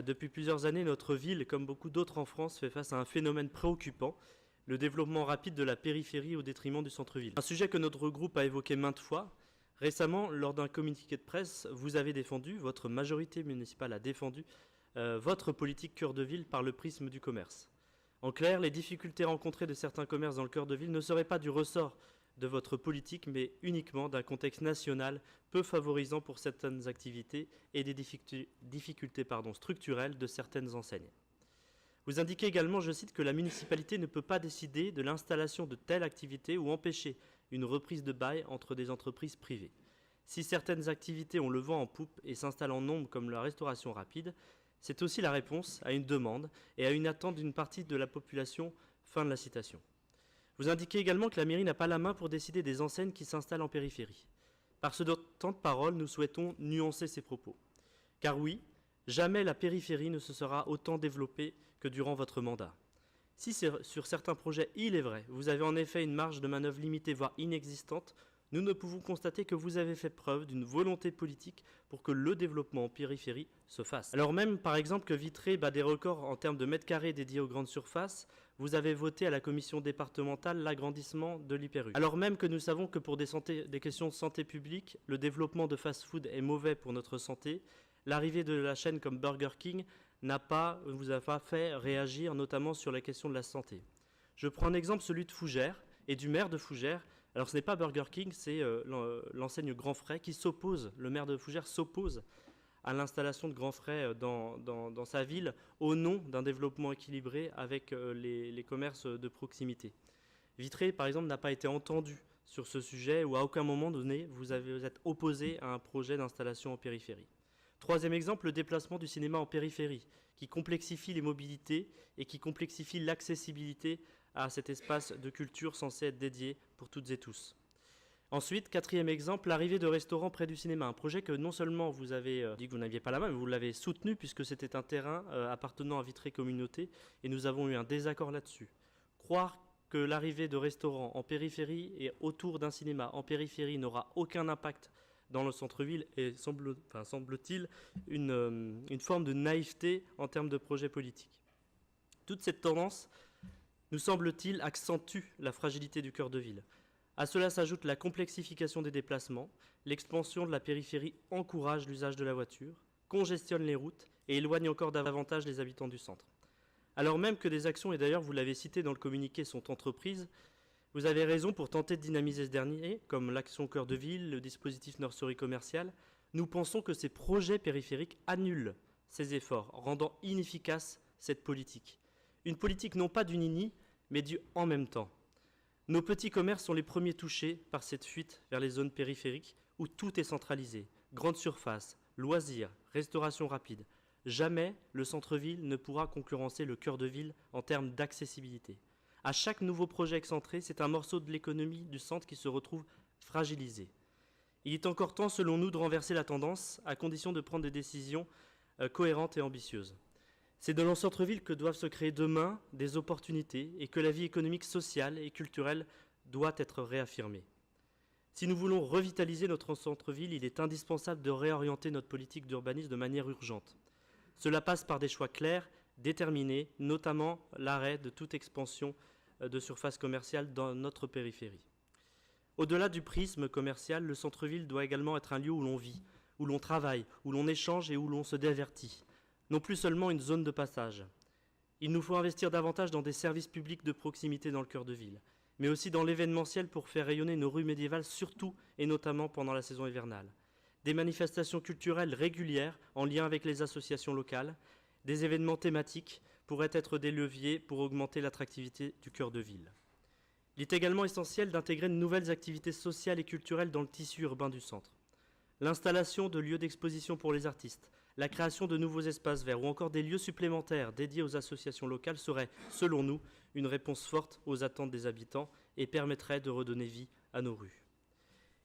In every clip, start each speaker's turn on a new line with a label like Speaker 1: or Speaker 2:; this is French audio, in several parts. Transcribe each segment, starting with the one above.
Speaker 1: Depuis plusieurs années, notre ville, comme beaucoup d'autres en France, fait face à un phénomène préoccupant, le développement rapide de la périphérie au détriment du centre-ville. Un sujet que notre groupe a évoqué maintes fois. Récemment, lors d'un communiqué de presse, vous avez défendu, votre majorité municipale a défendu votre politique cœur de ville par le prisme du commerce. En clair, les difficultés rencontrées de certains commerces dans le cœur de ville ne seraient pas du ressort de votre politique, mais uniquement d'un contexte national peu favorisant pour certaines activités et des difficultés structurelles de certaines enseignes. Vous indiquez également, je cite, que la municipalité ne peut pas décider de l'installation de telle activité ou empêcher une reprise de bail entre des entreprises privées. Si certaines activités ont le vent en poupe et s'installent en nombre comme la restauration rapide, c'est aussi la réponse à une demande et à une attente d'une partie de la population. Fin de la citation. Vous indiquez également que la mairie n'a pas la main pour décider des enseignes qui s'installent en périphérie. Par ce temps de parole, nous souhaitons nuancer ces propos. Car oui, jamais la périphérie ne se sera autant développée que durant votre mandat. Si sur certains projets, il est vrai, vous avez en effet une marge de manœuvre limitée, voire inexistante, nous ne pouvons constater que vous avez fait preuve d'une volonté politique pour que le développement en périphérie se fasse. Alors même, par exemple, que Vitré bat des records en termes de mètres carrés dédiés aux grandes surfaces, vous avez voté à la commission départementale l'agrandissement de l'Hyper-U. Alors même que nous savons que pour des questions de santé publique, le développement de fast-food est mauvais pour notre santé, l'arrivée de la chaîne comme Burger King vous a pas fait réagir, notamment sur la question de la santé. Je prends un exemple, celui de Fougères et du maire de Fougères. Alors ce n'est pas Burger King, c'est l'enseigne Grand Frais qui s'oppose, le maire de Fougères s'oppose à l'installation de Grand Frais dans sa ville au nom d'un développement équilibré avec les commerces de proximité. Vitré, par exemple, n'a pas été entendu sur ce sujet ou à aucun moment donné vous êtes opposé à un projet d'installation en périphérie. Troisième exemple, le déplacement du cinéma en périphérie, qui complexifie les mobilités et qui complexifie l'accessibilité à cet espace de culture censé être dédié pour toutes et tous. Ensuite, quatrième exemple, l'arrivée de restaurants près du cinéma, un projet que non seulement vous avez dit que vous n'aviez pas la main, mais vous l'avez soutenu puisque c'était un terrain appartenant à Vitré Communauté et nous avons eu un désaccord là-dessus. Croire que l'arrivée de restaurants en périphérie et autour d'un cinéma en périphérie n'aura aucun impact dans le centre-ville et semble-t-il une forme de naïveté en termes de projet politique. Toute cette tendance, nous semble-t-il, accentue la fragilité du cœur de ville. À cela s'ajoute la complexification des déplacements, l'expansion de la périphérie encourage l'usage de la voiture, congestionne les routes et éloigne encore davantage les habitants du centre. Alors même que des actions, et d'ailleurs vous l'avez cité dans le communiqué, sont entreprises, vous avez raison pour tenter de dynamiser ce dernier, comme l'action Cœur de Ville, le dispositif nurserie commercial. Nous pensons que ces projets périphériques annulent ces efforts, rendant inefficace cette politique. Une politique non pas du nini, mais du en même temps. Nos petits commerces sont les premiers touchés par cette fuite vers les zones périphériques où tout est centralisé. Grande surface, loisirs, restauration rapide. Jamais le centre-ville ne pourra concurrencer le cœur de ville en termes d'accessibilité. À chaque nouveau projet excentré, c'est un morceau de l'économie du centre qui se retrouve fragilisé. Il est encore temps, selon nous, de renverser la tendance, à condition de prendre des décisions cohérentes et ambitieuses. C'est dans le centre-ville que doivent se créer demain des opportunités et que la vie économique, sociale et culturelle doit être réaffirmée. Si nous voulons revitaliser notre centre-ville, il est indispensable de réorienter notre politique d'urbanisme de manière urgente. Cela passe par des choix clairs, déterminés, notamment l'arrêt de toute expansion de surface commerciale dans notre périphérie. Au-delà du prisme commercial, le centre-ville doit également être un lieu où l'on vit, où l'on travaille, où l'on échange et où l'on se divertit. Non plus seulement une zone de passage. Il nous faut investir davantage dans des services publics de proximité dans le cœur de ville, mais aussi dans l'événementiel pour faire rayonner nos rues médiévales, surtout et notamment pendant la saison hivernale. Des manifestations culturelles régulières en lien avec les associations locales, des événements thématiques pourraient être des leviers pour augmenter l'attractivité du cœur de ville. Il est également essentiel d'intégrer de nouvelles activités sociales et culturelles dans le tissu urbain du centre. L'installation de lieux d'exposition pour les artistes, la création de nouveaux espaces verts ou encore des lieux supplémentaires dédiés aux associations locales serait, selon nous, une réponse forte aux attentes des habitants et permettrait de redonner vie à nos rues.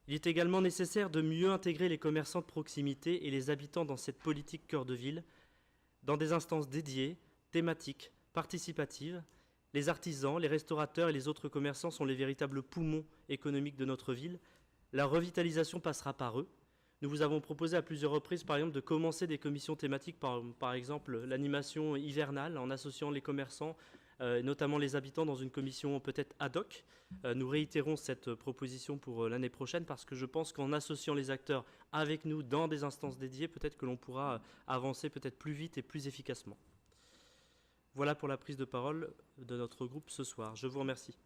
Speaker 1: Il est également nécessaire de mieux intégrer les commerçants de proximité et les habitants dans cette politique cœur de ville, dans des instances dédiées, thématiques, participatives. Les artisans, les restaurateurs et les autres commerçants sont les véritables poumons économiques de notre ville. La revitalisation passera par eux. Nous vous avons proposé à plusieurs reprises, par exemple, de commencer des commissions thématiques, par exemple l'animation hivernale, en associant les commerçants, notamment les habitants, dans une commission peut-être ad hoc. Nous réitérons cette proposition pour l'année prochaine parce que je pense qu'en associant les acteurs avec nous dans des instances dédiées, peut-être que l'on pourra avancer peut-être plus vite et plus efficacement. Voilà pour la prise de parole de notre groupe ce soir. Je vous remercie.